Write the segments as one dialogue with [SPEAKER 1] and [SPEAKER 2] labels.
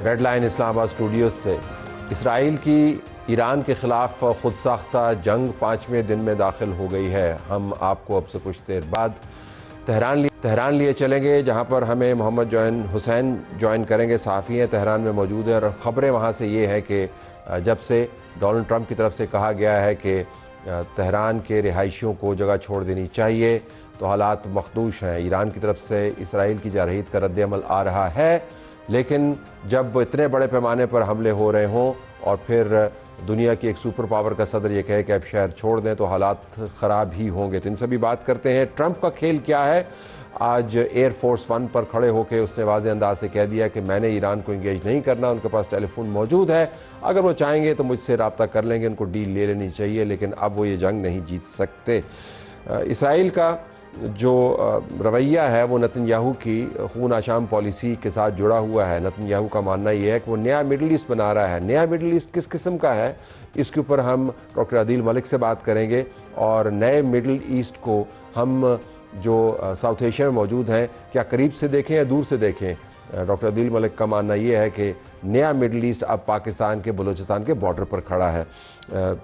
[SPEAKER 1] Red line اسلام آباد studios سے اسرائیل کی ایران کے خلاف خود ساختہ جنگ 5ویں دن میں داخل ہو گئی ہے۔ ہم آپ کو اب سے کچھ دیر بعد تہران لیے چلیں گے، جہاں پر ہمیں محمد حسین جوائن کریں گے، صحافی ہیں، تہران میں موجود ہیں، اور خبریں وہاں سے یہ ہیں کہ جب سے ڈونلڈ ٹرمپ کی طرف سے کہا گیا ہے کہ تہران کے رہائشیوں کو جگہ چھوڑ دینی چاہیے تو حالات مخدوش ہیں۔ ایران کی طرف سے اسرائیل کی جارحیت کا رد عمل آ رہا ہے، لیکن جب اتنے بڑے پیمانے پر حملے ہو رہے ہوں اور پھر دنیا کی ایک سپر پاور کا صدر یہ کہے کہ اب شہر چھوڑ دیں تو حالات خراب ہی ہوں گے۔ تو ان سے بھی بات کرتے ہیں۔ ٹرمپ کا کھیل کیا ہے؟ آج ایئر فورس 1 پر کھڑے ہو کے اس نے واضح انداز سے کہہ دیا کہ میں نے ایران کو انگیج نہیں کرنا، ان کے پاس ٹیلی فون موجود ہے، اگر وہ چاہیں گے تو مجھ سے رابطہ کر لیں گے، ان کو ڈیل لے لینی چاہیے، لیکن اب وہ یہ جنگ نہیں جیت سکتے۔ اسرائیل کا جو رویہ ہے وہ نتن یاہو کی خون آشام پالیسی کے ساتھ جڑا ہوا ہے۔ نتن یاہو کا ماننا یہ ہے کہ وہ نیا مڈل ایسٹ بنا رہا ہے۔ نیا مڈل ایسٹ کس قسم کا ہے، اس کے اوپر ہم ڈاکٹر عادل ملک سے بات کریں گے، اور نئے مڈل ایسٹ کو ہم جو ساؤتھ ایشیا میں موجود ہیں کیا قریب سے دیکھیں یا دور سے دیکھیں۔ ڈاکٹر عادل ملک کا ماننا یہ ہے کہ نیا مڈل ایسٹ اب پاکستان کے بلوچستان کے بارڈر پر کھڑا ہے۔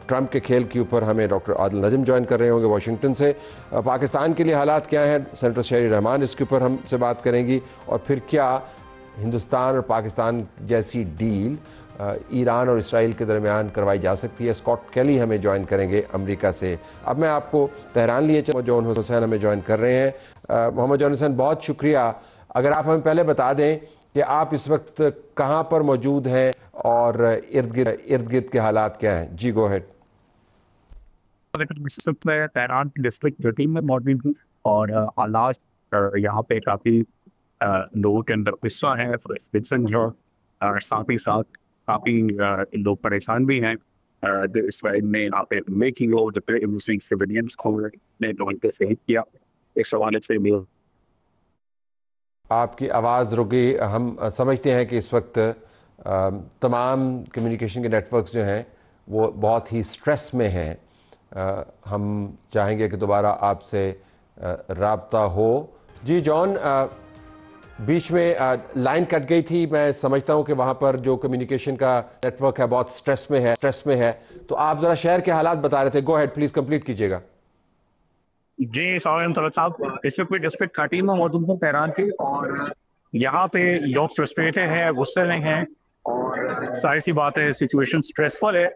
[SPEAKER 1] ٹرمپ کے کھیل کے اوپر ہمیں ڈاکٹر عادل نجم جوائن کر رہے ہوں گے واشنگٹن سے۔ پاکستان کے لیے حالات کیا ہیں، سینیٹر شہری رحمان اس کے اوپر ہم سے بات کریں گی، اور پھر کیا ہندوستان اور پاکستان جیسی ڈیل ایران اور اسرائیل کے درمیان کروائی جا سکتی ہے۔ اسکاٹ کیلی ہمیں جوائن کریں گے امریکہ سے۔ اب میں آپ کو تہران لیے محمد حسین ہمیں جوائن کر رہے ہیں۔ محمد حسین بہت شکریہ، اگر آپ ہمیں پہلے بتا دیں کہ آپ اس وقت کہاں پر موجود ہیں اور ارد گرد کے حالات کیا ہیں۔ جی گو ہیڈ۔
[SPEAKER 2] میں تہران ڈسٹرکٹ 13 میں موجود ہوں، اور حالات یہاں پہ کافی لوگوں کے اندر غصہ ہے، اور ساتھ ہی ساتھ کافی لوگ پریشان بھی ہیں۔ اسرائیل نے یہاں پہ میکنگ آف دی سیویلینز کو نے شہید کیا، اس حوالے سے بھی
[SPEAKER 1] آپ کی آواز رک گئی۔ ہم سمجھتے ہیں کہ اس وقت تمام کمیونیکیشن کے نیٹ ورکس جو ہیں وہ بہت ہی سٹریس میں ہیں۔ ہم چاہیں گے کہ دوبارہ آپ سے رابطہ ہو۔ جی جان، بیچ میں لائن کٹ گئی تھی، میں سمجھتا ہوں کہ وہاں پر جو کمیونیکیشن کا نیٹ ورک ہے بہت سٹریس میں ہے، تو آپ ذرا شہر کے حالات بتا رہے تھے۔ گو ہیڈ پلیز، کمپلیٹ کیجیے گا۔
[SPEAKER 2] جی سوری طلعت صاحب، اس وقت ڈسٹرکٹ 13 میں موجود ہوں تہران کے، اور یہاں پہ لوگ فرسٹریٹڈ ہیں، غصے میں ہیں، اور ظاہر سی بات ہے سچویشن سٹریسفل ہے،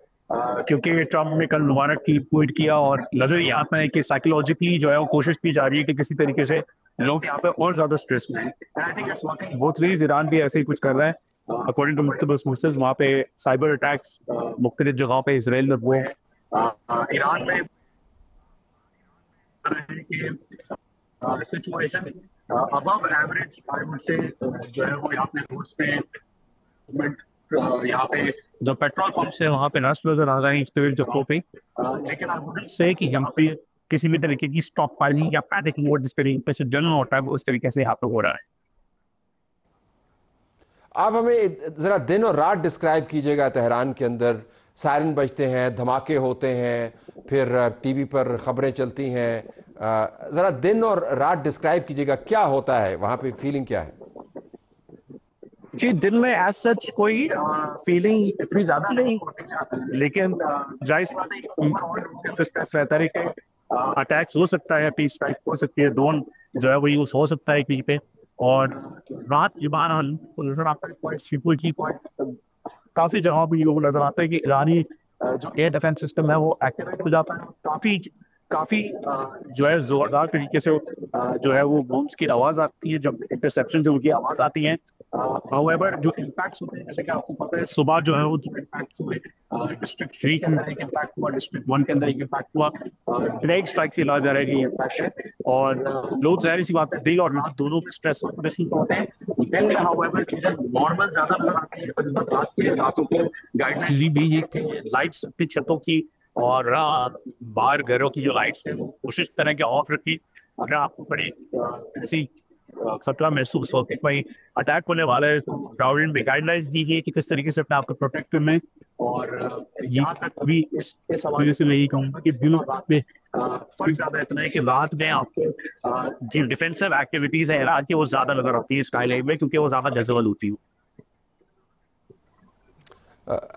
[SPEAKER 2] کیونکہ ٹرمپ نے کل مبارک کی ٹویٹ کیا، اور نظر یہ آتا ہے کہ سائیکولوجیکلی جو ہے وہ کوشش کی جا رہی ہے کہ کسی طریقے سے لوگ یہاں پہ اور زیادہ سٹریس میں ہیں۔ بہت ویز ایران بھی ایسے ہی کچھ کر رہا ہے، اکارڈنگ ٹو مختلف سورسز وہاں پہ سائبر اٹیکس مختلف جگہوں پہ اسرائیل نے وہ ایران میں سچویشن ابو ایوریج سے جو ہے وہ یہاں پہ روڈس پہ یہاں پہ جو پیٹرول پمپس ہیں وہاں پہ رش نظر آ رہے ہیں مختلف جگہوں پہ، لیکن آپ سے کہ یہاں پہ کسی بھی طریقے کی اسٹاک پائلنگ یا پیڈنگ موڈ جس طریقے سے جنرل ہوتا ہے اس طریقے سے یہاں پہ ہو رہا ہے۔
[SPEAKER 1] آپ ہمیں ذرا دن اور رات ڈسکرائب کیجیے گا۔ تہران کے اندر سائرن بجتے ہیں، دھماکے ہوتے ہیں، پھر ٹی وی پر خبریں چلتی ہیں، ذرا دن اور رات ڈسکرائب کیجیے گا، کیا ہوتا ہے وہاں پہ، فیلنگ کیا ہے؟
[SPEAKER 2] جی دن میں ایز سچ کوئی فیلنگ اتنی زیادہ نہیں ہوتی، لیکن جائز اسٹریس رہتا ہے کہ اٹیکس ہو سکتا ہے، پیس اسٹرائک ہو سکتی ہے، ڈرون جو ہے وہ یوز ہو سکتا ہے کہیں پہ، اور رات کافی جگہوں پہ یہ نظر آتا ہے کہ ایرانی جو ایئر ڈیفینس سسٹم ہے وہ ایکٹیویٹ ہو جاتا ہے، کافی جو ہے زوردار طریقے سے جو ہے وہ بومس کی آواز آتی ہے، جب انٹرسیپشن سے ان کی آواز آتی ہیں۔ however جو امپیکٹس ہوتے ہیں جیسے کہ آپ کو پتہ ہے صبح جو ہے وہ امپیکٹس ہوئے، ڈسٹرکٹ 3 کے اندر ایک امپیکٹ ہوا، ڈسٹرکٹ 1 کے اندر ایک امپیکٹ ہوا، ڈریگ اسٹرائک سے علاج جا رہا ہے کہ یہ امپیکٹ ہے، اور لوگ ظاہر سی بات ہے دن اور رات دونوں اسٹریس ہوتے ہیں۔ دن میں however چیزیں نارمل زیادہ نظر آتی ہیں، رات کے راتوں کو گائیڈ لائنز بھی یہ کہ لائٹس اپنی چھتوں کی اور باہر گھروں کی جو لائٹس ہیں وہ کوشش کریں کہ آف رکھی، اگر آپ کو بڑی ایسی خطرہ محسوس ہو کہ کوئی اٹیک ہونے والا ہے تو گورنمنٹ میں گائیڈ لائنز دی گئی کہ کس طریقے سے اپنے آپ کو پروٹیکٹ کرنا ہے، اور یہاں تک بھی اس حوالے سے میں یہی کہوں گا کہ دن اور رات میں فرق زیادہ اتنا ہے کہ رات میں آپ کو جو ڈیفینسو ایکٹیویٹیز ہیں عراق کی وہ زیادہ نظر آتی ہے اسکائی لائن میں، کیونکہ وہ زیادہ ویزیبل ہوتی ہے۔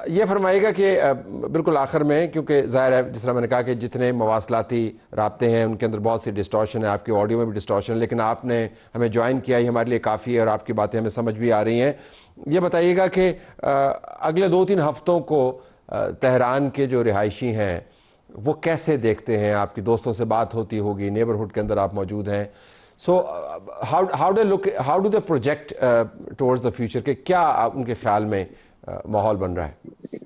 [SPEAKER 1] یہ فرمائیے گا کہ بالکل آخر میں، کیونکہ ظاہر ہے جس طرح میں نے کہا کہ جتنے مواصلاتی رابطے ہیں ان کے اندر بہت سی ڈسٹورشن ہے، آپ کی آڈیو میں بھی ڈسٹورشن ہے، لیکن آپ نے ہمیں جوائن کیا، یہ ہمارے لیے کافی ہے اور آپ کی باتیں ہمیں سمجھ بھی آ رہی ہیں. یہ بتائیے گا کہ اگلے 2-3 ہفتوں کو تہران کے جو رہائشی ہیں وہ کیسے دیکھتے ہیں؟ آپ کی دوستوں سے بات ہوتی ہوگی، نیبرہڈ کے اندر آپ موجود ہیں. So how do they project towards the future, کہ کیا ان کے خیال میں ماحول بن رہا ہے؟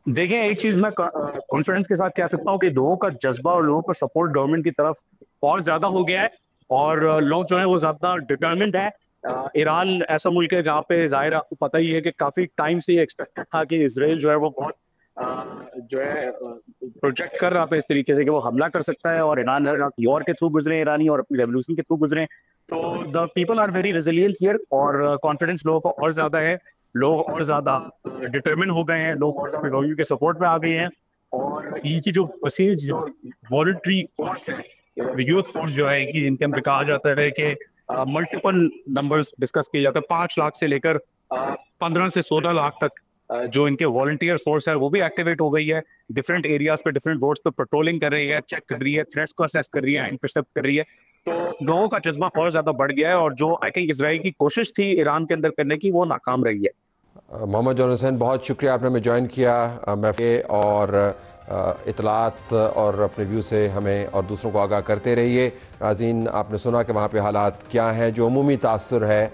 [SPEAKER 2] دیکھیں، ایک چیز میں کانفیڈنس کے ساتھ کہہ سکتا ہوں کہ لوگوں کا جذبہ اور لوگوں کا سپورٹ گورنمنٹ کی طرف اور زیادہ ہو گیا ہے، اور لوگ جو ہیں وہ زیادہ ڈٹرمنڈ ہے. ایران ایسا ملک ہے جہاں پہ ظاہر آپ کو پتہ ہی ہے کہ کافی ٹائم سے یہ ایکسپیکٹڈ تھا کہ اسرائیل جو ہے وہ بہت جو ہے پروجیکٹ کر رہا تھا اس طریقے سے کہ وہ حملہ کر سکتا ہے، اور ایران یور کے تھرو گزرے ایرانی اور اپنی ریولیوشن کے تھرو گزرے. تو the people are very resilient here, اور کانفیڈنس لوگوں کو اور زیادہ ہے، لوگ اور زیادہ ڈٹرمن ہو گئے ہیں، لوگ اور زیادہ گورنمنٹ کے سپورٹ میں آ گئے ہیں. اور یہ کی جو وسیع جو والنٹری فورس ہے، یوتھ فورس جو ہے کہ ان کے اندر کہا جاتا ہے کہ ملٹیپل نمبرز ڈسکس کیے جاتے ہیں، 5 لاکھ سے لے کر 15 سے 16 لاکھ تک جو ان کے والنٹیئر فورس ہے وہ بھی ایکٹیویٹ ہو گئی ہے. ڈفرینٹ ایریاز پہ ڈفرینٹ بورڈز پہ پیٹرولنگ کر رہی ہے، چیک کر رہی ہے، تھریٹس کو اسیس کر رہی ہے، انٹرسپٹ کر رہی ہے. تو لوگوں کا جذبہ اور زیادہ بڑھ گیا ہے، اور جو آئی تھنک اسرائیل کی کوشش تھی ایران کے اندر کرنے کی وہ ناکام رہی ہے.
[SPEAKER 1] محمد جون حسین، بہت شکریہ آپ نے ہمیں جوائن کیا اور اطلاعات اور اپنے ویو سے ہمیں اور دوسروں کو آگاہ کرتے رہیے. ناظرین، آپ نے سنا کہ وہاں پہ حالات کیا ہیں. جو عمومی تاثر ہے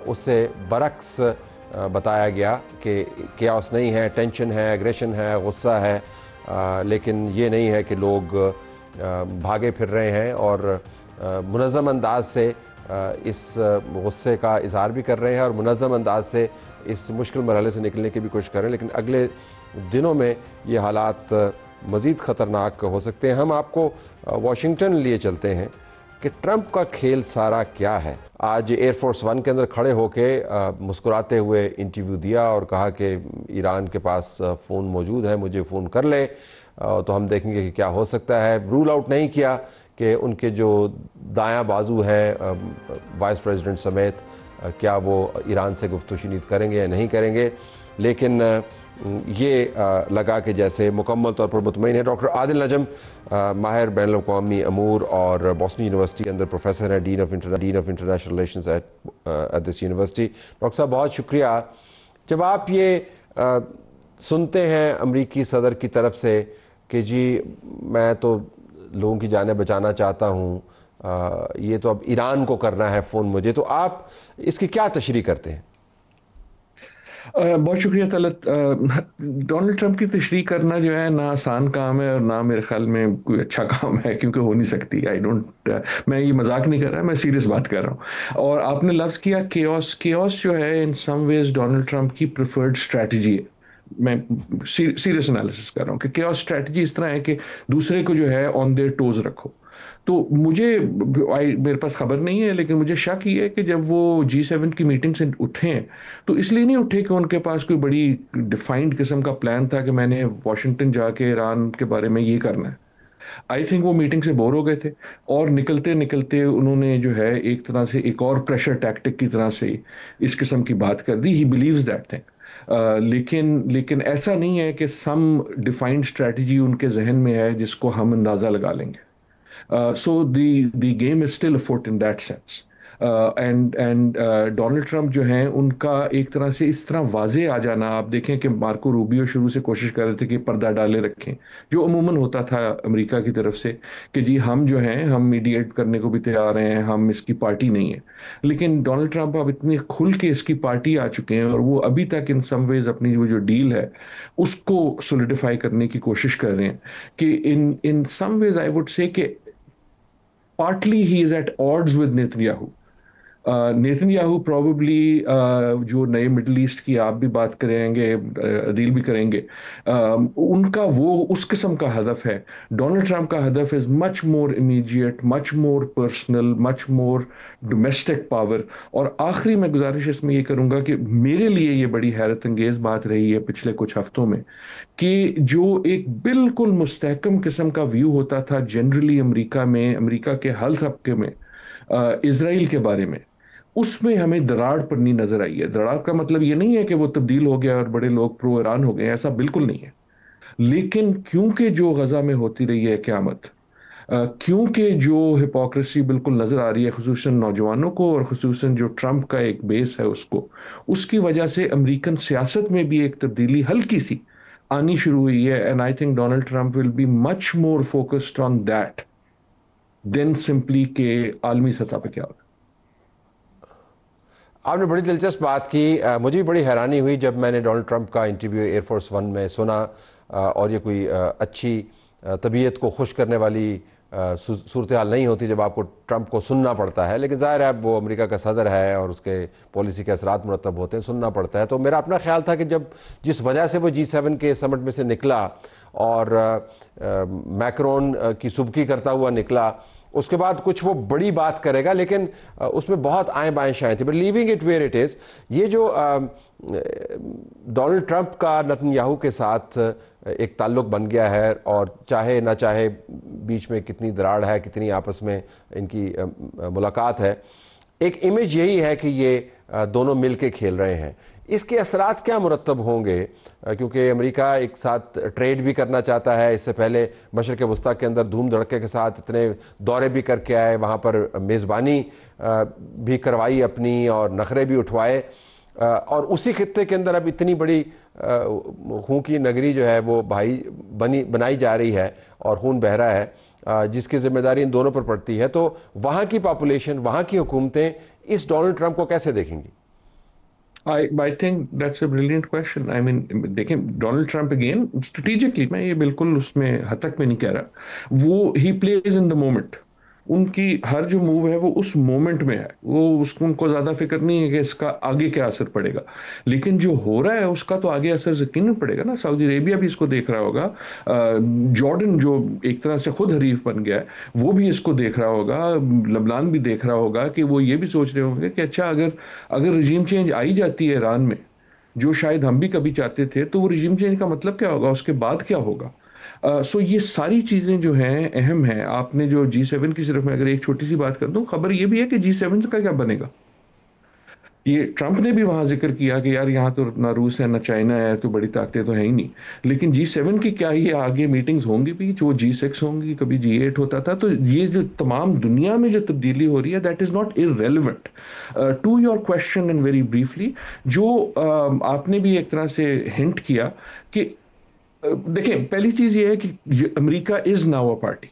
[SPEAKER 1] اس سے برعکس بتایا گیا کہ کیاس نہیں ہے، ٹینشن ہے، ایگریشن ہے، غصہ ہے، لیکن یہ نہیں ہے کہ لوگ بھاگے پھر رہے ہیں، اور منظم انداز سے اس غصے کا اظہار بھی کر رہے ہیں اور منظم انداز سے اس مشکل مرحلے سے نکلنے کی بھی کوشش کر رہے ہیں. لیکن اگلے دنوں میں یہ حالات مزید خطرناک ہو سکتے ہیں. ہم آپ کو واشنگٹن لیے چلتے ہیں کہ ٹرمپ کا کھیل سارا کیا ہے. آج ایئر فورس 1 کے اندر کھڑے ہو کے مسکراتے ہوئے انٹرویو دیا اور کہا کہ ایران کے پاس فون موجود ہے، مجھے فون کر لے تو ہم دیکھیں گے کہ کیا ہو سکتا ہے. رول آؤٹ نہیں کیا کہ ان کے جو دایاں بازو ہیں وائس پریزیڈنٹ سمیت کیا وہ ایران سے گفت و شنید کریں گے یا نہیں کریں گے، لیکن یہ لگا کہ جیسے مکمل طور پر مطمئن ہے. ڈاکٹر عادل نجم ماہر بین الاقوامی امور اور بوسٹن یونیورسٹی کے اندر پروفیسر ہیں، dean of international relations at this university. Doctor صاحب بہت شکریہ. جب آپ یہ سنتے ہیں امریکی صدر کی طرف سے کہ جی میں تو لوگوں کی جانیں بچانا چاہتا ہوں، یہ تو اب ایران کو کرنا ہے فون مجھے، تو آپ اس کی کیا تشریح کرتے ہیں؟
[SPEAKER 3] بہت شکریہ طلعت. ڈونلڈ ٹرمپ کی تشریح کرنا جو ہے نہ آسان کام ہے اور نہ میرے خیال میں کوئی اچھا کام ہے، کیونکہ ہو نہیں سکتی. میں یہ مذاق نہیں کر رہا، میں سیریس بات کر رہا ہوں. اور آپ نے لفظ کیا کیوس جو ہے ان سم ویز ڈونلڈ ٹرمپ کی پریفرڈ اسٹریٹجی ہے. میں سیریس انالیسس کر رہا ہوں کہ کیوس اسٹریٹجی اس طرح ہے کہ دوسرے کو جو ہے آن دیئر ٹوز رکھو. تو میرے پاس خبر نہیں ہے، لیکن مجھے شک یہ ہے کہ جب وہ G7 کی میٹنگ سے اٹھے تو اس لیے نہیں اٹھے کہ ان کے پاس کوئی بڑی ڈیفائنڈ قسم کا پلان تھا کہ میں نے واشنگٹن جا کے ایران کے بارے میں یہ کرنا ہے. آئی تھنک وہ میٹنگ سے بور ہو گئے تھے اور نکلتے نکلتے انہوں نے جو ہے ایک طرح سے ایک اور پریشر ٹیکٹک کی طرح سے اس قسم کی بات کر دی. He believes that thing. لیکن ایسا نہیں ہے کہ سم ڈیفائنڈ اسٹریٹجی ان کے ذہن میں ہے جس کو ہم اندازہ لگا لیں گے. So the game is still afoot in that sense. And Donald Trump جو ہیں ان کا ایک طرح سے اس طرح واضح آ جانا، آپ دیکھیں کہ مارکو روبیو شروع سے کوشش کر رہے تھے کہ پردہ ڈالے رکھیں، جو عموماً ہوتا تھا امریکہ کی طرف سے کہ جی ہم جو ہیں ہم میڈیٹ کرنے کو بھی تیار ہیں، ہم اس کی پارٹی نہیں ہیں. لیکن ڈونلڈ ٹرمپ اب اتنی کھل کے اس کی پارٹی آ چکے ہیں، اور وہ ابھی تک ان سم ویز اپنی وہ جو ڈیل ہے اس کو سولیڈیفائی کرنے کی کوشش کر رہے ہیں کہ ان سم ویز آئی وڈ سے کہ partly he is at odds with Netanyahu. Nitin probably جو نئے مڈل ایسٹ کی آپ بھی بات کریں گے، عدیل بھی کریں گے، ان کا وہ اس قسم کا ہدف ہے. ڈونلڈ ٹرمپ کا ہدف از مچ مور امیجیٹ، مچ مور پرسنل، مچ مور ڈومیسٹک پاور. اور آخری میں گزارش اس میں یہ کروں گا کہ میرے لیے یہ بڑی حیرت انگیز بات رہی ہے پچھلے کچھ ہفتوں میں کہ جو ایک بالکل مستحکم قسم کا ویو ہوتا تھا جنرلی امریکہ میں، امریکہ کے ہر طبقے میں اسرائیل کے بارے میں، اس میں ہمیں دراڑ پڑنی نظر آئی ہے. دراڑ کا مطلب یہ نہیں ہے کہ وہ تبدیل ہو گیا اور بڑے لوگ پرو ایران ہو گئے، ایسا بالکل نہیں ہے. لیکن کیونکہ جو غزہ میں ہوتی رہی ہے قیامت، کیونکہ جو ہپوکریسی بالکل نظر آ رہی ہے خصوصاً نوجوانوں کو، اور خصوصاً جو ٹرمپ کا ایک بیس ہے اس کو، اس کی وجہ سے امریکن سیاست میں بھی ایک تبدیلی ہلکی سی آنی شروع ہوئی ہے. And I think Donald Trump will be much more focused on that than simply کہ عالمی سطح پہ کیا ہوگا.
[SPEAKER 1] آپ نے بڑی دلچسپ بات کی. مجھے بھی بڑی حیرانی ہوئی جب میں نے ڈونلڈ ٹرمپ کا انٹرویو ایئر فورس ون میں سنا، اور یہ کوئی اچھی طبیعت کو خوش کرنے والی صورتحال نہیں ہوتی جب آپ کو ٹرمپ کو سننا پڑتا ہے، لیکن ظاہر ہے اب وہ امریکہ کا صدر ہے اور اس کے پالیسی کے اثرات مرتب ہوتے ہیں، سننا پڑتا ہے. تو میرا اپنا خیال تھا کہ جب جس وجہ سے وہ G7 کے سمٹ میں سے نکلا اور میکرون کی سبکی کرتا ہوا نکلا، اس کے بعد کچھ وہ بڑی بات کرے گا، لیکن اس میں بہت آئیں بائیں شائیں تھیں. But leaving it where it is, یہ جو ڈونلڈ ٹرمپ کا نتن یاہو کے ساتھ ایک تعلق بن گیا ہے، اور چاہے نہ چاہے بیچ میں کتنی دراڑ ہے، کتنی آپس میں ان کی ملاقات ہے، ایک امیج یہی ہے کہ یہ دونوں مل کے کھیل رہے ہیں. اس کے اثرات کیا مرتب ہوں گے؟ کیونکہ امریکہ ایک ساتھ ٹریڈ بھی کرنا چاہتا ہے، اس سے پہلے مشرق وسطیٰ کے اندر دھوم دھڑکے کے ساتھ اتنے دورے بھی کر کے آئے، وہاں پر میزبانی بھی کروائی اپنی اور نخرے بھی اٹھوائے، اور اسی خطے کے اندر اب اتنی بڑی خون کی نگری جو ہے وہ بنائی جا رہی ہے اور خون بہہ رہا ہے، جس کی ذمہ داری ان دونوں پر پڑتی ہے. تو وہاں کی پاپولیشن، وہاں کی حکومتیں اس ڈونلڈ ٹرمپ کو کیسے دیکھیں گی؟
[SPEAKER 3] I think that's a brilliant question. I mean, دیکھیں ڈونلڈ ٹرمپ اگین اسٹریٹجکلی، میں یہ بالکل اس میں حد تک میں نہیں کہہ رہا، وہ ہی پلیز ان دا مومنٹ. ان کی ہر جو موو ہے وہ اس مومنٹ میں ہے، وہ ان کو زیادہ فکر نہیں ہے کہ اس کا آگے کیا اثر پڑے گا. لیکن جو ہو رہا ہے اس کا تو آگے اثر یقیناً پڑے گا نا. سعودی عربیہ بھی اس کو دیکھ رہا ہوگا، جارڈن جو ایک طرح سے خود حریف بن گیا ہے وہ بھی اس کو دیکھ رہا ہوگا، لبنان بھی دیکھ رہا ہوگا، کہ وہ یہ بھی سوچ رہے ہوں گے کہ اچھا اگر رجیم چینج آئی جاتی ہے ایران میں، جو شاید ہم بھی کبھی چاہتے تھے، تو وہ رجیم چینج کا مطلب کیا ہوگا، اس کے بعد کیا ہوگا. سو یہ ساری چیزیں جو ہیں اہم ہیں. آپ نے جو G7 کی، صرف میں اگر ایک چھوٹی سی بات کر دوں، خبر یہ بھی ہے کہ G7 کا کیا بنے گا. یہ ٹرمپ نے بھی وہاں ذکر کیا کہ یار یہاں تو نہ روس ہے نہ چائنا ہے، تو بڑی طاقتیں تو ہیں ہی نہیں. لیکن G7 کی کیا یہ آگے میٹنگز ہوں گی بھی، جو G6 ہوں گی، کبھی G8 ہوتا تھا. تو یہ جو تمام دنیا میں جو تبدیلی ہو رہی ہے، that is not irrelevant. To your question and very briefly, جو آپ نے بھی ایک طرح سے ہنٹ کیا کہ دیکھیں، پہلی چیز یہ ہے کہ امریکہ از ناؤ اے پارٹی.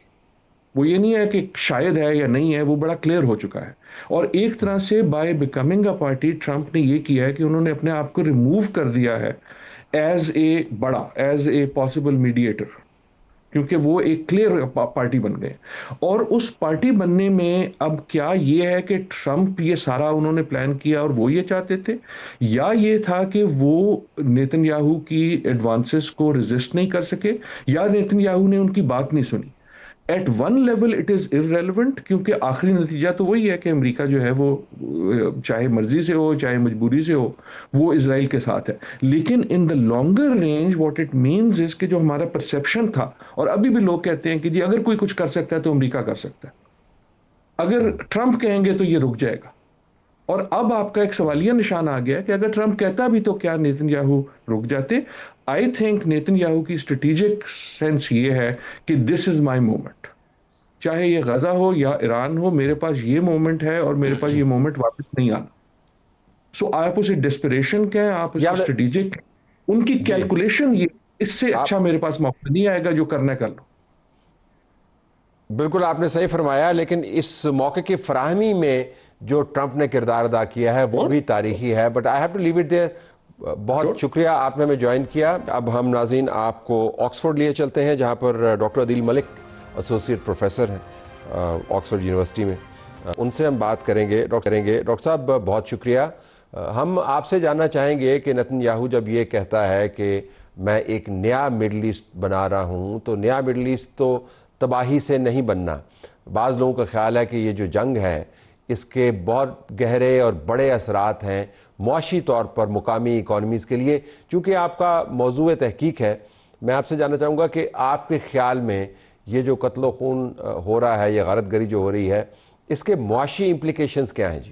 [SPEAKER 3] وہ یہ نہیں ہے کہ شاید ہے یا نہیں ہے، وہ بڑا کلیئر ہو چکا ہے. اور ایک طرح سے by becoming a party, Trump نے یہ کیا ہے کہ انہوں نے اپنے آپ کو ریموو کر دیا ہے ایز اے پاسبل میڈیٹر، کیونکہ وہ ایک کلیئر پارٹی بن گئے. اور اس پارٹی بننے میں اب کیا یہ ہے کہ ٹرمپ یہ سارا انہوں نے پلان کیا اور وہ یہ چاہتے تھے، یا یہ تھا کہ وہ نیتن یاہو کی ایڈوانسز کو ریزسٹ نہیں کر سکے، یا نیتن یاہو نے ان کی بات نہیں سنی. At one level it is irrelevant، کیونکہ آخری نتیجہ تو وہی ہے کہ امریکہ جو ہے وہ چاہے مرضی سے ہو چاہے مجبوری سے ہو، وہ اسرائیل کے ساتھ ہے. لیکن in the longer range what it means is کہ جو ہمارا پرسیپشن تھا، اور ابھی بھی لوگ کہتے ہیں کہ جی اگر کوئی کچھ کر سکتا ہے تو امریکہ کر سکتا ہے، اگر ٹرمپ کہیں گے تو یہ رک جائے گا. اور اب آپ کا ایک سوالیہ نشان آ گیا کہ اگر ٹرمپ کہتا بھی تو کیا نیتن یاہو رک جاتے. آئی تھنک نیتن یاہو کی اسٹریٹجک سینس یہ ہے کہ دس از مائی مومنٹ، چاہے یہ غزہ ہو یا ایران ہو، میرے پاس یہ مومنٹ ہے اور میرے پاس یہ مومنٹ واپس نہیں آنا. سو آپ اسے ڈسپریشن کہیں، آپ اسے اسٹریٹجک، ان کی کیلکولیشن یہ، اس سے اچھا میرے پاس موقع نہیں آئے گا، جو کرنا کر لو.
[SPEAKER 1] بالکل آپ نے صحیح فرمایا، لیکن اس موقع کی فراہمی میں جو ٹرمپ نے کردار ادا کیا ہے وہ بھی تاریخی ہے. But I have to leave it there. بہت شکریہ آپ نے ہمیں جوائن کیا. اب ہم ناظرین آپ کو آکسفورڈ لیے چلتے ہیں، جہاں پر ڈاکٹر عدیل ملک ایسوسیٹ پروفیسر ہیں آکسفورڈ یونیورسٹی میں. ان سے ہم بات کریں گے. ڈاکٹر صاحب بہت شکریہ. ہم آپ سے جاننا چاہیں گے کہ نتن یاہو جب یہ کہتا ہے کہ میں ایک نیا مڈل ایسٹ بنا رہا ہوں، تو نیا مڈل ایسٹ تو تباہی سے نہیں بننا. بعض لوگوں کا خیال ہے کہ یہ جو جنگ ہے اس کے بہت گہرے اور بڑے اثرات ہیں معاشی طور پر مقامی اکانومیز کے لیے. چونکہ آپ کا موضوع تحقیق ہے، میں آپ سے جاننا چاہوں گا کہ آپ کے خیال میں یہ جو قتل و خون ہو رہا ہے، یہ غارت گری جو ہو رہی ہے، اس کے معاشی امپلیکیشنز کیا ہیں؟ جی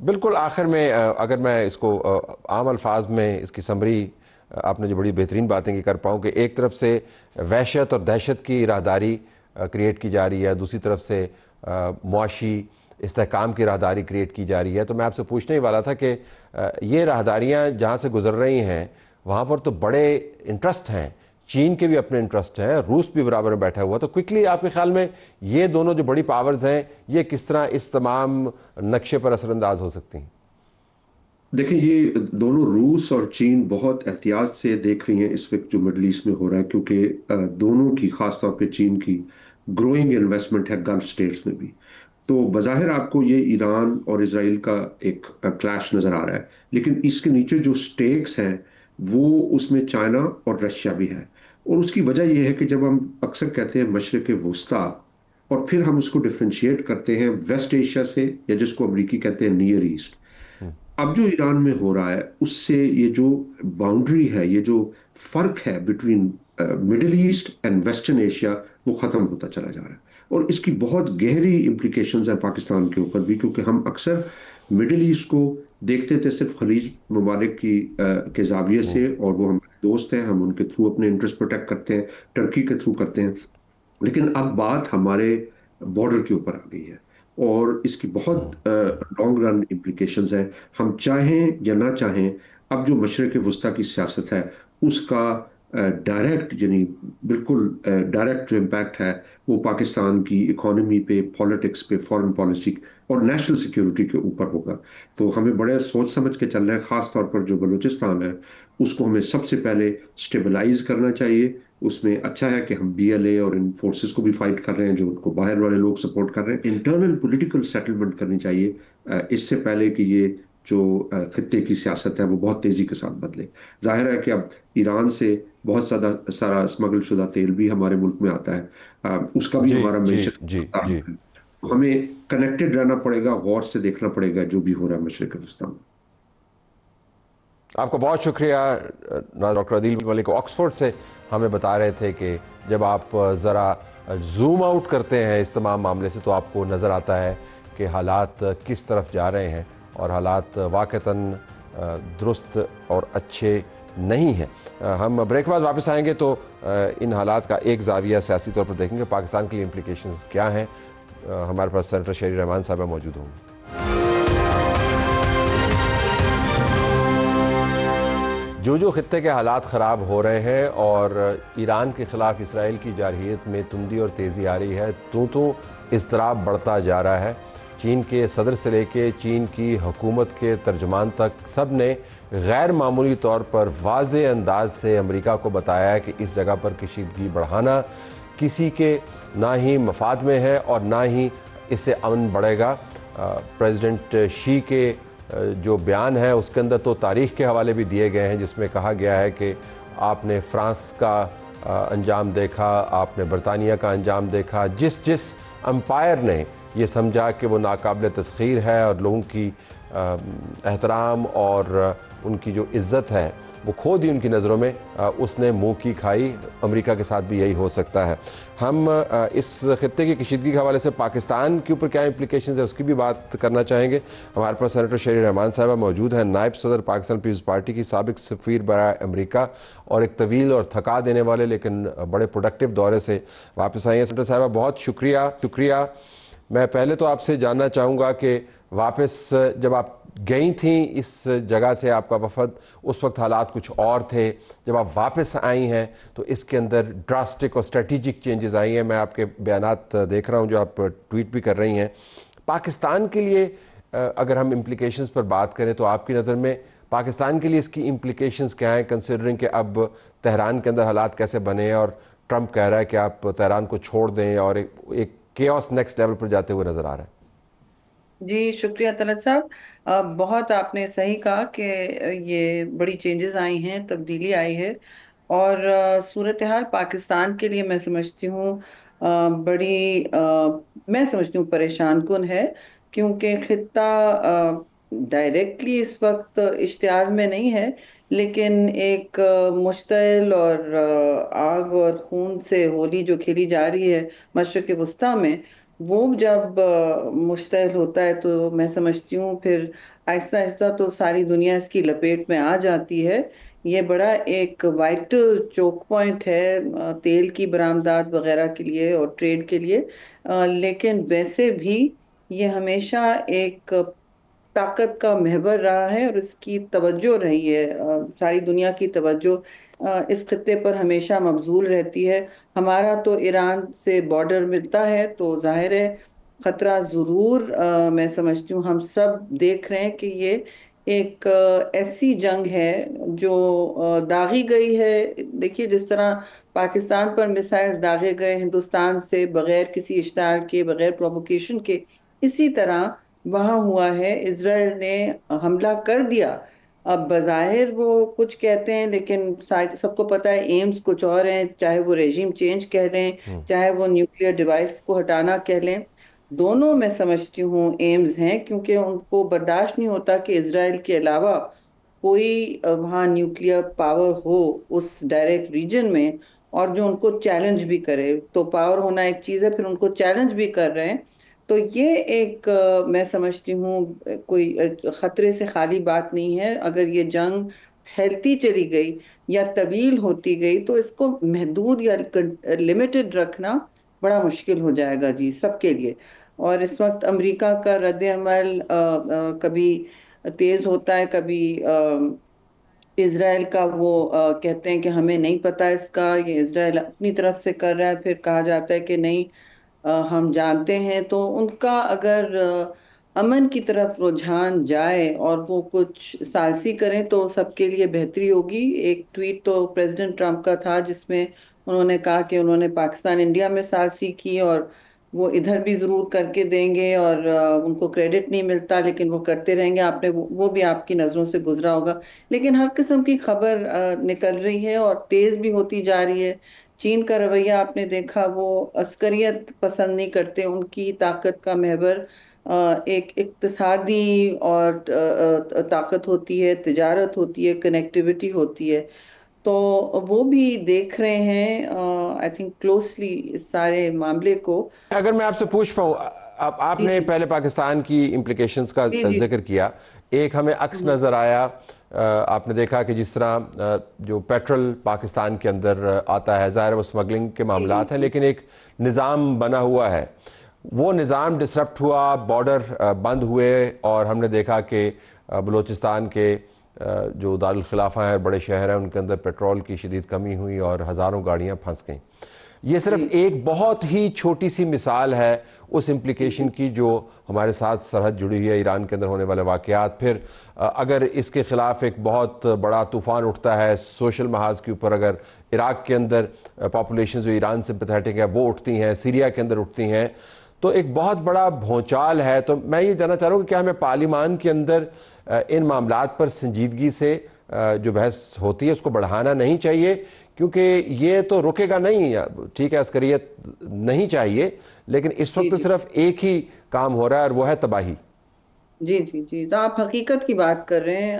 [SPEAKER 1] بالکل آخر میں اگر میں اس کو عام الفاظ میں اس کی سمری آپ نے جو بڑی بہترین باتیں کی کر پاؤں کہ ایک طرف سے وحشت اور دہشت کی راہداری کریٹ کی جا رہی ہے، دوسری طرف سے معاشی استحکام کی راہداری کریٹ کی جا رہی ہے، تو میں آپ سے پوچھنے ہی والا تھا کہ یہ راہداریاں جہاں سے گزر رہی ہیں وہاں پر تو بڑے انٹرسٹ ہیں، چین کے بھی اپنے انٹرسٹ ہیں، روس بھی برابر میں بیٹھا ہوا، تو کوئکلی آپ کے خیال میں یہ دونوں جو بڑی پاورز ہیں یہ کس طرح اس تمام نقشے پر اثر انداز ہو سکتی ہیں؟
[SPEAKER 4] دیکھیں یہ دونوں روس اور چین بہت احتیاط سے دیکھ رہی ہیں اس وقت جو مڈل ایسٹ میں ہو رہا ہے، کیونکہ دونوں کی خاص طور پہ چین کی گروئنگ انویسٹمنٹ ہے گلف سٹیٹس میں بھی. تو بظاہر آپ کو یہ ایران اور اسرائیل کا ایک کلیش نظر آ رہا ہے، لیکن اس کے نیچے جو سٹیکس ہیں وہ اس میں چائنا اور رشیا بھی ہے. اور اس کی وجہ یہ ہے کہ جب ہم اکثر کہتے ہیں مشرق وسطیٰ اور پھر ہم اس کو ڈفرینشیٹ کرتے ہیں ویسٹ ایشیا سے، یا جس کو امریکی کہتے ہیں نیئر ایسٹ. اب جو ایران میں ہو رہا ہے اس سے یہ جو باؤنڈری ہے، یہ جو فرق ہے between Middle East and Western Asia, وہ ختم ہوتا چلا جا رہا ہے. اور اس کی بہت گہری امپلیکیشنز ہیں پاکستان کے اوپر بھی، کیونکہ ہم اکثر مڈل ایسٹ کو دیکھتے تھے صرف خلیج ممالک کے زاویے سے، اور وہ ہمارے دوست ہیں، ہم ان کے تھرو اپنے انٹرسٹ پروٹیکٹ کرتے ہیں، ٹرکی کے تھرو کرتے ہیں. لیکن اب بات ہمارے بارڈر کے اوپر آ گئی ہے، اور اس کی بہت لانگ رن امپلیکیشنز ہیں. ہم چاہیں یا نہ چاہیں، اب جو مشرق وسطیٰ کی سیاست ہے اس کا ڈائریکٹ، یعنی بالکل ڈائریکٹ جو امپیکٹ ہے وہ پاکستان کی اکانومی پہ، پالیٹکس پہ، فارن پالیسی اور نیشنل سیکیورٹی کے اوپر ہوگا. تو ہمیں بڑے سوچ سمجھ کے چلنا ہے، خاص طور پر جو بلوچستان ہے اس کو ہمیں سب سے پہلے سٹیبلائز کرنا چاہیے. اس میں اچھا ہے کہ ہم بی ایل اے اور ان فورسز کو بھی فائٹ کر رہے ہیں جو ان کو باہر والے لوگ سپورٹ کر رہے ہیں. انٹرنل پولیٹیکل سیٹلمنٹ کرنی چاہیے اس سے پہلے کہ یہ جو خطے کی سیاست ہے وہ بہت تیزی کے ساتھ بدلے. ظاہر ہے کہ اب ایران سے بہت زیادہ سارا اسمگل شدہ تیل بھی ہمارے ملک میں آتا ہے، اس کا بھی
[SPEAKER 1] جی
[SPEAKER 4] ہمارا
[SPEAKER 1] جی
[SPEAKER 4] معیشت
[SPEAKER 1] جی جی.
[SPEAKER 4] تعلق ہے. ہمیں کنیکٹڈ رہنا پڑے گا، غور سے دیکھنا پڑے گا جو بھی ہو رہا ہے مشرق وسطیٰ میں.
[SPEAKER 1] آپ کا بہت شکریہ ڈاکٹر عدیل ملک آکسفورڈ سے ہمیں بتا رہے تھے کہ جب آپ ذرا زوم آؤٹ کرتے ہیں اس تمام معاملے سے تو آپ کو نظر آتا ہے کہ حالات کس طرف جا رہے ہیں، اور حالات واقعتاً درست اور اچھے نہیں ہیں. ہم بریک بعد واپس آئیں گے تو ان حالات کا ایک زاویہ سیاسی طور پر دیکھیں گے، پاکستان کے لیے امپلیکیشنز کیا ہیں. ہمارے پاس سینیٹر شہری رحمان صاحبہ موجود ہوں گے. جو خطے کے حالات خراب ہو رہے ہیں اور ایران کے خلاف اسرائیل کی جارحیت میں تندی اور تیزی آ رہی ہے، تو اضطراب بڑھتا جا رہا ہے. چین کے صدر سے لے کے چین کی حکومت کے ترجمان تک سب نے غیر معمولی طور پر واضح انداز سے امریکہ کو بتایا ہے کہ اس جگہ پر کشیدگی بڑھانا کسی کے نہ ہی مفاد میں ہے اور نہ ہی اس سے امن بڑھے گا. پریزیڈنٹ شی کے جو بیان ہے اس کے اندر تو تاریخ کے حوالے بھی دیے گئے ہیں، جس میں کہا گیا ہے کہ آپ نے فرانس کا انجام دیکھا، آپ نے برطانیہ کا انجام دیکھا، جس امپائر نے یہ سمجھا کہ وہ ناقابل تسخیر ہے اور لوگوں کی احترام اور ان کی جو عزت ہے وہ کھو دی ان کی نظروں میں، اس نے منہ کی کھائی. امریکہ کے ساتھ بھی یہی ہو سکتا ہے. ہم اس خطے کی کشیدگی کے حوالے سے پاکستان کے اوپر کیا امپلیکیشنز ہے اس کی بھی بات کرنا چاہیں گے. ہمارے پاس سینیٹر شہری رحمان صاحبہ موجود ہیں، نائب صدر پاکستان پیپلز پارٹی کی، سابق سفیر برائے امریکہ، اور ایک طویل اور تھکا دینے والے لیکن بڑے پروڈکٹیو دورے سے واپس آئی ہیں. سینیٹر صاحبہ بہت شکریہ. میں پہلے تو آپ سے جاننا چاہوں گا کہ واپس جب آپ گئی تھیں اس جگہ سے، آپ کا وفد، اس وقت حالات کچھ اور تھے. جب آپ واپس آئی ہیں تو اس کے اندر ڈراسٹک اور اسٹریٹجک چینجز آئی ہیں. میں آپ کے بیانات دیکھ رہا ہوں جو آپ ٹویٹ بھی کر رہی ہیں. پاکستان کے لیے اگر ہم امپلیکیشنز پر بات کریں تو آپ کی نظر میں پاکستان کے لیے اس کی امپلیکیشنز کیا ہیں، کنسیڈرنگ کہ اب تہران کے اندر حالات کیسے بنے ہیں اور ٹرمپ کہہ رہا ہے کہ آپ تہران کو چھوڑ دیں اور ایک کیوس نیکسٹ لیول پر جاتے ہوئے نظر آ رہا ہے.
[SPEAKER 5] جی شکریہ طلعت صاحب، بہت آپ نے صحیح کہا کہ یہ بڑی چینجز آئی ہیں، تبدیلی آئی ہے، اور صورتحال پاکستان کے لیے میں سمجھتی ہوں بڑی میں سمجھتی ہوں پریشان کن ہے، کیونکہ خطہ ڈائریکٹلی اس وقت اشتعال میں نہیں ہے، لیکن ایک مشتعل اور آگ اور خون سے ہولی جو کھیلی جا رہی ہے مشرق وسطیٰ میں، وہ جب مشتعل ہوتا ہے تو میں سمجھتی ہوں پھر آہستہ آہستہ تو ساری دنیا اس کی لپیٹ میں آ جاتی ہے. یہ بڑا ایک وائٹل چوک پوائنٹ ہے تیل کی برآمدات وغیرہ کے لیے اور ٹریڈ کے لیے. لیکن ویسے بھی یہ ہمیشہ ایک طاقت کا محور رہا ہے اور اس کی توجہ رہی ہے. ساری دنیا کی توجہ اس خطے پر ہمیشہ مبذول رہتی ہے. ہمارا تو ایران سے بارڈر ملتا ہے تو ظاہر ہے خطرہ ضرور میں سمجھتی ہوں ہم سب دیکھ رہے ہیں کہ یہ ایک ایسی جنگ ہے جو داغی گئی ہے. دیکھیے جس طرح پاکستان پر میسائلز داغے گئے ہندوستان سے بغیر کسی اشتعال کے بغیر پرووکیشن کے، اسی طرح وہاں ہوا ہے. اسرائیل نے حملہ کر دیا. اب بظاہر وہ کچھ کہتے ہیں لیکن سب کو پتا ہے ایمز کچھ اور ہیں، چاہے وہ ریجیم چینج کہہ لیں چاہے وہ نیوکلیئر ڈیوائس کو ہٹانا کہہ لیں. دونوں میں سمجھتی ہوں ایمز ہیں کیونکہ ان کو برداشت نہیں ہوتا کہ اسرائیل کے علاوہ کوئی وہاں نیوکلیئر پاور ہو اس ڈائریکٹ ریجن میں اور جو ان کو چیلنج بھی کرے. تو پاور ہونا ایک چیز ہے، پھر ان کو چیلنج بھی کر رہے ہیں. تو یہ ایک میں سمجھتی ہوں کوئی خطرے سے خالی بات نہیں ہے. اگر یہ جنگ پھیلتی چلی گئی یا طویل ہوتی گئی تو اس کو محدود یا لمیٹڈ رکھنا بڑا مشکل ہو جائے گا جی سب کے لیے. اور اس وقت امریکہ کا رد عمل کبھی تیز ہوتا ہے، کبھی اسرائیل کا وہ کہتے ہیں کہ ہمیں نہیں پتا اس کا، یہ اسرائیل اپنی طرف سے کر رہا ہے، پھر کہا جاتا ہے کہ نہیں ہم جانتے ہیں. تو ان کا اگر امن کی طرف رجحان جائے اور وہ کچھ ثالثی کریں تو سب کے لیے بہتری ہوگی. ایک ٹویٹ تو پریزیڈنٹ ٹرمپ کا تھا جس میں انہوں نے کہا کہ انہوں نے پاکستان انڈیا میں ثالثی کی اور وہ ادھر بھی ضرور کر کے دیں گے اور ان کو کریڈٹ نہیں ملتا لیکن وہ کرتے رہیں گے. آپ نے وہ بھی آپ کی نظروں سے گزرا ہوگا. لیکن ہر قسم کی خبر نکل رہی ہے اور تیز بھی ہوتی جا رہی ہے. چین کا رویہ آپ نے دیکھا، وہ عسکریت پسند نہیں کرتے. ان کی طاقت کا محور ایک اقتصادی اور طاقت ہوتی ہے، تجارت ہوتی ہے، کنیکٹیوٹی ہوتی ہے. تو وہ بھی دیکھ رہے ہیں آئی تھنک کلوزلی اس سارے معاملے کو.
[SPEAKER 1] اگر میں آپ سے پوچھ پاؤں، آپ
[SPEAKER 5] جی
[SPEAKER 1] نے
[SPEAKER 5] جی
[SPEAKER 1] پہلے پاکستان کی امپلیکیشنز کا
[SPEAKER 5] جی جی
[SPEAKER 1] ذکر کیا. ایک ہمیں عکس نظر آیا، آپ نے دیکھا کہ جس طرح جو پیٹرول پاکستان کے اندر آتا ہے، ظاہر وہ سمگلنگ کے معاملات ہیں لیکن ایک نظام بنا ہوا ہے. وہ نظام ڈسرپٹ ہوا، بارڈر بند ہوئے اور ہم نے دیکھا کہ بلوچستان کے جو دارالخلافہ ہیں، بڑے شہر ہیں، ان کے اندر پیٹرول کی شدید کمی ہوئی اور ہزاروں گاڑیاں پھنس گئیں. یہ صرف ایک بہت ہی چھوٹی سی مثال ہے اس امپلیکیشن کی جو ہمارے ساتھ سرحد جڑی ہوئی ہے، ایران کے اندر ہونے والے واقعات. پھر اگر اس کے خلاف ایک بہت بڑا طوفان اٹھتا ہے سوشل محاذ کے اوپر، اگر عراق کے اندر پاپولیشن جو ایران سے پیتھیٹک ہے وہ اٹھتی ہیں، سیریا کے اندر اٹھتی ہیں، تو ایک بہت بڑا بھونچال ہے. تو میں یہ جاننا چاہ رہا ہوں کہ کیا ہمیں پارلیمان کے اندر ان معاملات پر سنجیدگی سے جو بحث ہوتی ہے اس کو بڑھانا نہیں چاہیے؟ کیونکہ یہ تو رکے گا نہیں. ٹھیک ہے عسکریت نہیں چاہیے لیکن اس
[SPEAKER 5] جی
[SPEAKER 1] وقت
[SPEAKER 5] جی
[SPEAKER 1] صرف ایک ہی کام ہو رہا ہے اور وہ ہے تباہی.
[SPEAKER 5] جی جی جی تو آپ حقیقت کی بات کر رہے ہیں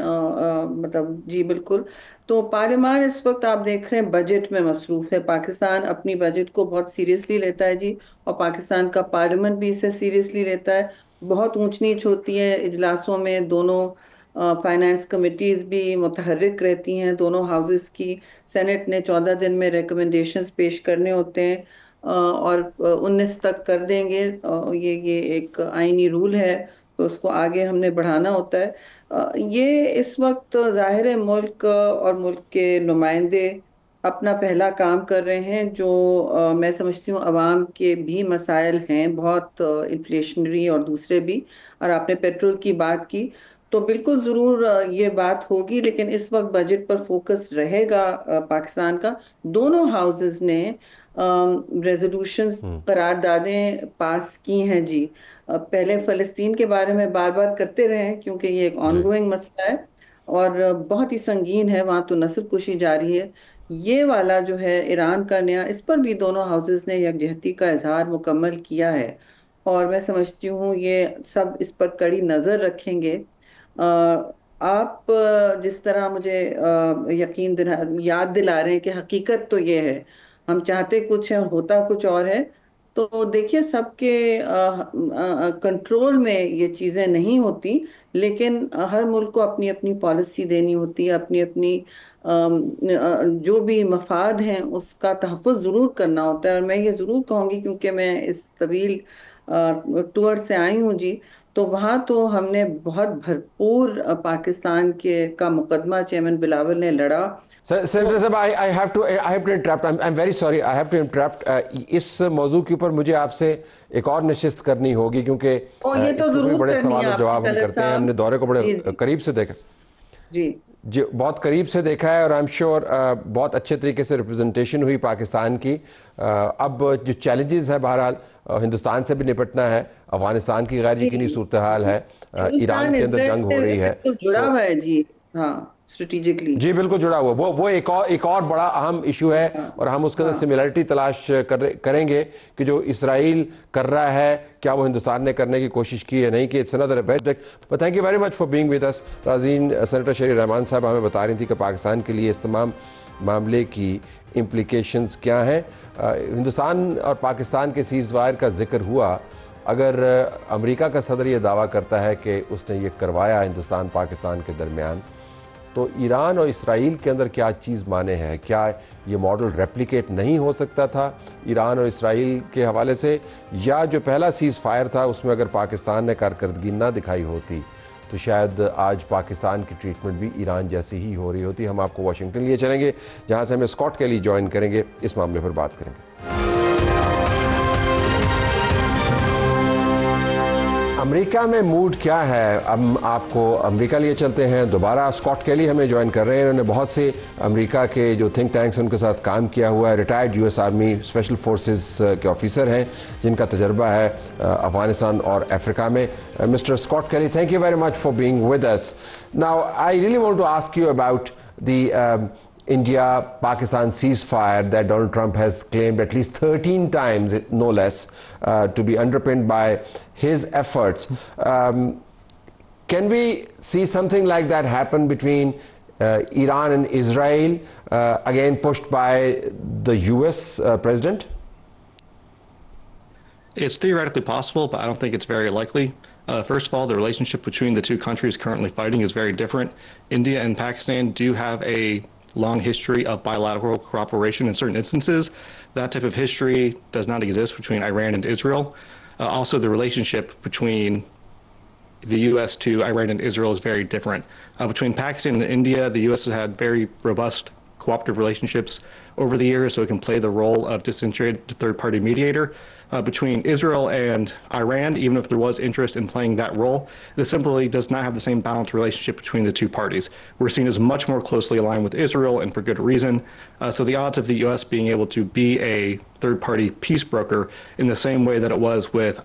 [SPEAKER 5] مطلب جی بالکل. تو پارلیمان اس وقت آپ دیکھ رہے ہیں بجٹ میں مصروف ہے. پاکستان اپنی بجٹ کو بہت سیریسلی لیتا ہے جی، اور پاکستان کا پارلیمنٹ بھی اسے سیریسلی لیتا ہے. بہت اونچ نیچ ہوتی ہے اجلاسوں میں، دونوں فائنانس کمیٹیز بھی متحرک رہتی ہیں دونوں ہاؤسز کی. سینٹ نے 14 دن میں ریکمنڈیشنز پیش کرنے ہوتے ہیں اور 19 تک کر دیں گے. یہ ایک آئینی رول ہے تو اس کو آگے ہم نے بڑھانا ہوتا ہے. یہ اس وقت ظاہر ہے ملک اور ملک کے نمائندے اپنا پہلا کام کر رہے ہیں جو میں سمجھتی ہوں عوام کے بھی مسائل ہیں بہت انفلیشنری اور دوسرے بھی. اور آپ نے پیٹرول کی بات کی تو بالکل ضرور یہ بات ہوگی، لیکن اس وقت بجٹ پر فوکس رہے گا پاکستان کا. دونوں ہاؤسز نے ریزولوشنز قراردادیں پاس کی ہیں جی. پہلے فلسطین کے بارے میں بار بار کرتے رہے ہیں کیونکہ یہ ایک آن
[SPEAKER 1] جی
[SPEAKER 5] گوئنگ مسئلہ ہے اور بہت ہی سنگین ہے، وہاں تو نسل کشی جاری ہے. یہ والا جو ہے ایران کا نیا، اس پر بھی دونوں ہاؤسز نے یکجہتی کا اظہار مکمل کیا ہے اور میں سمجھتی ہوں یہ سب اس پر کڑی نظر رکھیں گے. آپ جس طرح مجھے یاد دلا رہے ہیں کہ حقیقت تو یہ ہے، ہم چاہتے کچھ ہے اور ہوتا کچھ اور ہے. تو دیکھیے سب کے کنٹرول میں یہ چیزیں نہیں ہوتی، لیکن ہر ملک کو اپنی اپنی پالیسی دینی ہوتی ہے، اپنی اپنی جو بھی مفاد ہیں اس کا تحفظ ضرور کرنا ہوتا ہے۔ اور میں یہ ضرور کہوں گی، کیونکہ میں اس طویل ٹور سے آئی ہوں جی، تو وہاں تو ہم نے بہت بھرپور پاکستان کا مقدمہ چیئرمین بلاول نے لڑا۔
[SPEAKER 1] سینیٹر صاحب I have to interrupt. I'm very sorry. I have to interrupt. اس موضوع کے اوپر مجھے آپ سے ایک اور نشست کرنی ہوگی، کیونکہ
[SPEAKER 5] یہ تو
[SPEAKER 1] اس میں
[SPEAKER 5] ضرور
[SPEAKER 1] بڑے
[SPEAKER 5] کرنی
[SPEAKER 1] سوال
[SPEAKER 5] ہے
[SPEAKER 1] و
[SPEAKER 5] آپ
[SPEAKER 1] جواب
[SPEAKER 5] نے
[SPEAKER 1] ہم
[SPEAKER 5] طلعت
[SPEAKER 1] کرتے ہیں، ہم
[SPEAKER 5] صاحب۔
[SPEAKER 1] نے دورے کو بڑے
[SPEAKER 5] جی جی
[SPEAKER 1] قریب سے دیکھا
[SPEAKER 5] جی
[SPEAKER 1] جی، بہت قریب سے دیکھا ہے، اور I'm sure بہت اچھے طریقے سے ریپرزنٹیشن ہوئی پاکستان کی۔ اب جو چیلنجز ہے بہرحال ہندوستان سے بھی نپٹنا ہے، افغانستان کی غیر یقینی صورتحال ہے، ایران
[SPEAKER 5] ہندوستان
[SPEAKER 1] کے اندر جنگ ہو رہی ہے،
[SPEAKER 5] بالکل جڑا ہوا ہے جی، ہاں اسٹریٹجکلی۔
[SPEAKER 1] جی بالکل جڑا ہوا، وہ ایک اور بڑا اہم ایشو ہے، اور ہم اس کے اندر سملیرٹی تلاش کریں گے کہ جو اسرائیل کر رہا ہے کیا وہ ہندوستان نے کرنے کی کوشش کی ہے نہیں کی۔ It's another but thank you very much for being with us۔ ناظرین، سینیٹر شہری رحمان صاحب ہمیں بتا رہی تھی کہ پاکستان کے لیے اس تمام معاملے کی امپلیکیشنز کیا ہیں۔ ہندوستان اور پاکستان کے سیز فائر کا ذکر ہوا، اگر امریکہ کا صدر یہ دعویٰ کرتا ہے کہ اس نے یہ کروایا ہندوستان پاکستان کے درمیان، تو ایران اور اسرائیل کے اندر کیا چیز مانے ہے؟ کیا یہ ماڈل ریپلیکیٹ نہیں ہو سکتا تھا ایران اور اسرائیل کے حوالے سے، یا جو پہلا سیز فائر تھا اس میں اگر پاکستان نے کارکردگی نہ دکھائی ہوتی تو شاید آج پاکستان کی ٹریٹمنٹ بھی ایران جیسی ہی ہو رہی ہوتی؟ ہم آپ کو واشنگٹن لیے چلیں گے، جہاں سے ہمیں اسکاٹ کیلی جوائن کریں گے، اس معاملے پر بات کریں گے۔ امریکہ میں موڈ کیا ہے؟ ہم آپ کو امریکہ لیے چلتے ہیں دوبارہ۔ اسکاٹ کیلی ہمیں جوائن کر رہے ہیں، انہوں نے بہت سے امریکہ کے جو تھنک ٹینکس ان کے ساتھ کام کیا ہوا ہے، retired U S Army Special Forces کے آفیسر ہیں جن کا تجربہ ہے افغانستان اور افریقہ میں۔ Mr Scott Kelly, thank you very much for being with us. Now I really want to ask you about the India-Pakistan ceasefire that Donald Trump has claimed at least 13 times, no less, to be underpinned by his efforts. Can we see something like that happen between Iran and Israel, again pushed by the US president?
[SPEAKER 6] It's theoretically possible, but I don't think it's very likely. First of all, the relationship between the two countries currently fighting is very different. India and Pakistan do have a long history of bilateral cooperation in certain instances. That type of history does not exist between Iran and Israel. Also, the relationship between the U.S. to Iran and Israel is very different. Between Pakistan and India, the U.S. has had very robust cooperative relationships over the years, so it can play the role of disinterested third-party mediator. Between Israel and Iran, even if there was interest in playing that role, this simply does not have the same balanced relationship between the two parties. We're seen as much more closely aligned with Israel, and for good reason. So the odds of the U.S. being able to be a third-party peace broker in the same way that it was with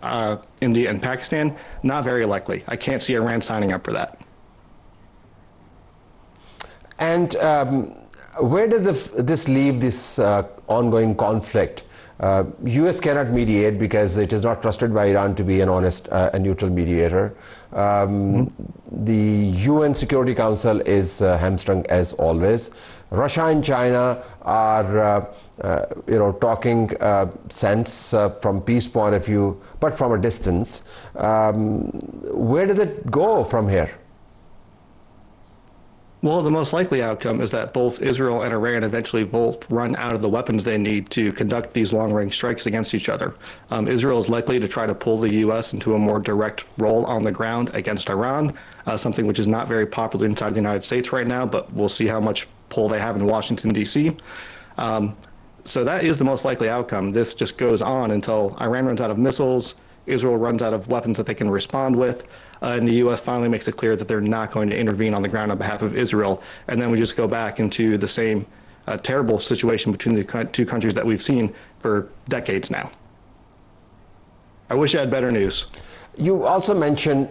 [SPEAKER 6] India and Pakistan, not very likely. I can't see Iran signing up for that.
[SPEAKER 1] And where does this leave this ongoing conflict? US cannot mediate because it is not trusted by Iran to be an honest and neutral mediator. The UN Security Council is hamstrung as always. Russia and China are talking sense from peace point of view, but from a distance. Where does it go from here?
[SPEAKER 6] Well, the most likely outcome is that both Israel and Iran eventually both run out of the weapons they need to conduct these long-range strikes against each other. Israel is likely to try to pull the U.S. into a more direct role on the ground against Iran, something which is not very popular inside the United States right now, but we'll see how much pull they have in Washington, D.C. So that is the most likely outcome. This just goes on until Iran runs out of missiles, Israel runs out of weapons that they can respond with, and the U.S. finally makes it clear that they're not going to intervene on the ground on behalf of Israel. And then we just go back into the same terrible situation between the two countries that we've seen for decades now. I wish I had better news.
[SPEAKER 1] You also mentioned,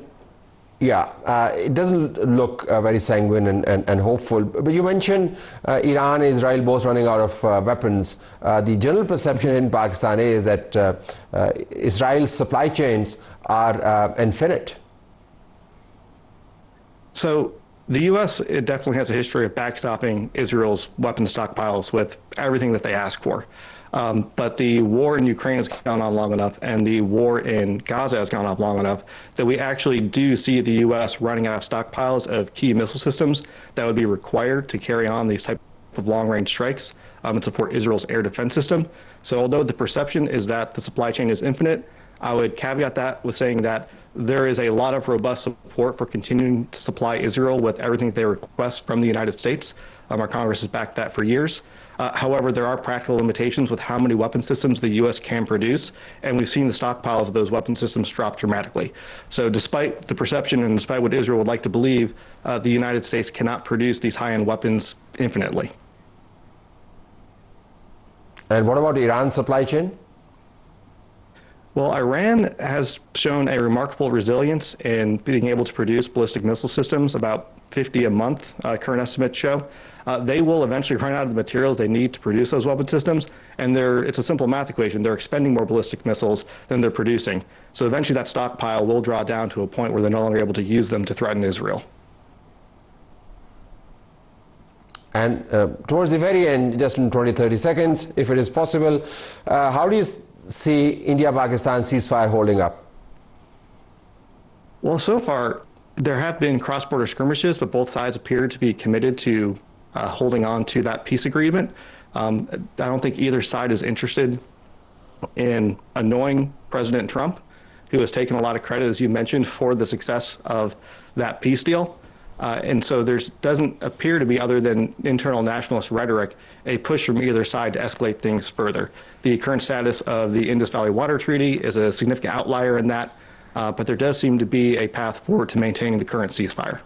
[SPEAKER 1] it doesn't look very sanguine and hopeful, but you mentioned Iran and Israel both running out of weapons. The general perception in Pakistan is that Israel's supply chains are infinite.
[SPEAKER 6] So the U.S. it definitely has a history of backstopping Israel's weapons stockpiles with everything that they ask for. But the war in Ukraine has gone on long enough, and the war in Gaza has gone on long enough, that we actually do see the U.S. running out of stockpiles of key missile systems that would be required to carry on these type of long-range strikes and support Israel's air defense system. So although the perception is that the supply chain is infinite, I would caveat that with saying that there is a lot of robust support for continuing to supply Israel with everything they request from the United States. Our Congress has backed that for years. However, there are practical limitations with how many weapon systems the U.S. can produce, and we've seen the stockpiles of those weapon systems drop dramatically. So despite the perception and despite what Israel would like to believe, the United States cannot produce these high-end weapons infinitely.
[SPEAKER 1] And what about Iran's supply chain?
[SPEAKER 6] Well, Iran has shown a remarkable resilience in being able to produce ballistic missile systems, about 50 a month, current estimates show. They will eventually run out of the materials they need to produce those weapon systems, and it's a simple math equation. They're expending more ballistic missiles than they're producing. So eventually that stockpile will draw down to a point where they're no longer able to use them to threaten Israel.
[SPEAKER 1] And towards the very end, just in 20-30 seconds, if it is possible, how do you see India-Pakistan ceasefire holding up?
[SPEAKER 6] Well, so far, there have been cross-border skirmishes, but both sides appear to be committed to holding on to that peace agreement. I don't think either side is interested in annoying President Trump, who has taken a lot of credit, as you mentioned, for the success of that peace deal. And so there doesn't appear to be, other than internal nationalist rhetoric, a push from either side to escalate things further. The current status of the Indus Valley Water Treaty is a significant outlier in that, but there does seem to be a path forward to maintaining the current ceasefire.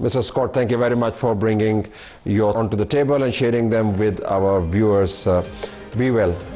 [SPEAKER 1] Mr. Scott, thank you very much for bringing your onto the table and sharing them with our viewers. Be well.